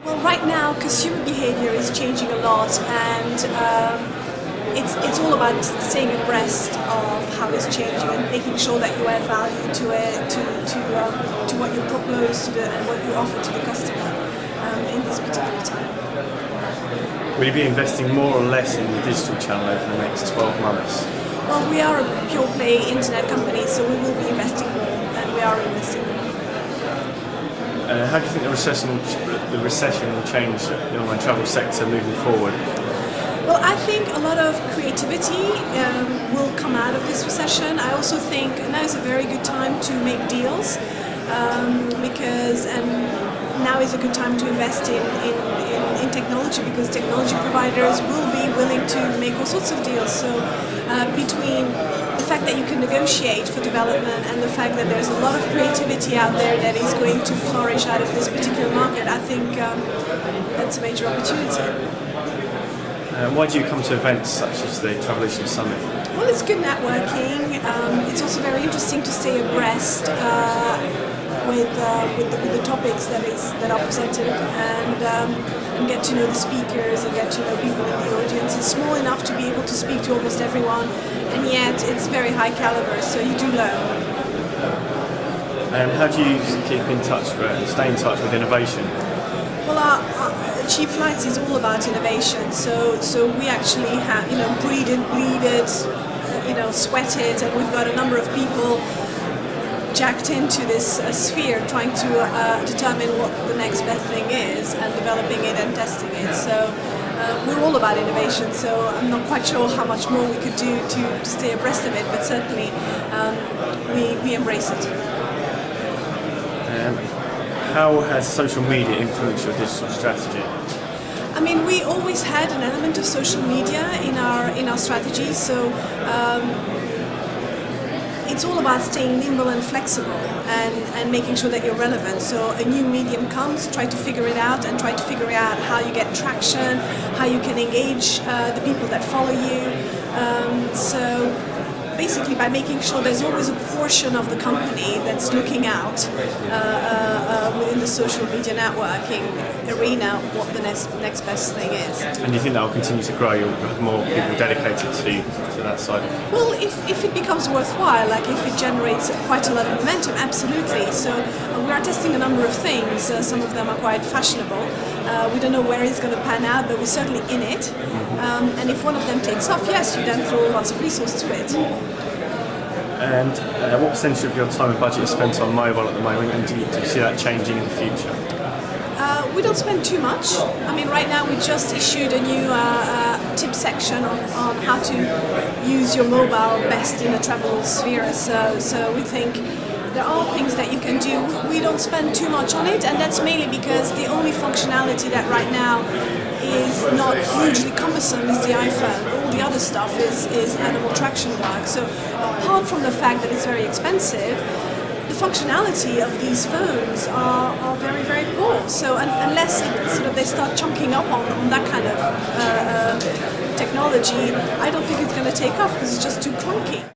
Well, right now consumer behavior is changing a lot, and it's all about staying abreast of how it's changing and making sure that you add value to it, to what you propose and what you offer to the customer in this particular time. Will you be investing more or less in the digital channel over the next 12 months? Well, we are a pure play internet company, so we will be investing more, and we are investing more. How do you think the recession will change the online travel sector moving forward? Well, I think a lot of creativity will come out of this recession. I also think now is a very good time to make deals and now is a good time to invest in technology, because technology providers will be willing to make all sorts of deals. So between the fact that you can negotiate for development and the fact that there's a lot of creativity out there that is going to flourish out of this particular market, I think that's a major opportunity. Why do you come to events such as the Travelation Summit? Well, it's good networking. It's also very interesting to stay abreast with the topics that are presented and get to know the speakers and get to know people in the audience. It's small enough to be able to speak to almost everyone, and yet it's very high caliber, so you do learn. And how do you keep in touch, stay in touch with innovation? Well, our Cheap Flights is all about innovation, so we actually have, breed it, sweat it, and we've got a number of people jacked into this sphere trying to determine what the next best thing is and developing it and testing it. So we're all about innovation, so I'm not quite sure how much more we could do to stay abreast of it, but certainly we embrace it. How has social media influenced your digital strategy? I mean, we always had an element of social media in our strategy, so it's all about staying nimble and flexible and making sure that you're relevant. So a new medium comes, try to figure it out and try to figure out how you get traction, how you can engage the people that follow you. So basically by making sure there's always a portion of the company that's looking out within the social media networking arena what the next best thing is. And you think that will continue to grow? You'll have more people dedicated to that side? Well, if it becomes worthwhile, like if it generates quite a lot of momentum, absolutely. So we are testing a number of things. Some of them are quite fashionable. We don't know where it's going to pan out, but we're certainly in it. And if one of them takes off, yes, you then throw lots of resource to it. And what percentage of your time and budget is spent on mobile at the moment, and do you see that changing in the future? We don't spend too much. I mean, right now we just issued a new tip section on how to use your mobile best in the travel sphere. So we think there are things that you can do. We don't spend too much on it, and that's mainly because the only functionality that right now is not hugely cumbersome is the iPhone. All the other stuff is animal traction work. So apart from the fact that it's very expensive, the functionality of these phones are very, very poor. So unless they start chunking up on that kind of technology, I don't think it's going to take off because it's just too clunky.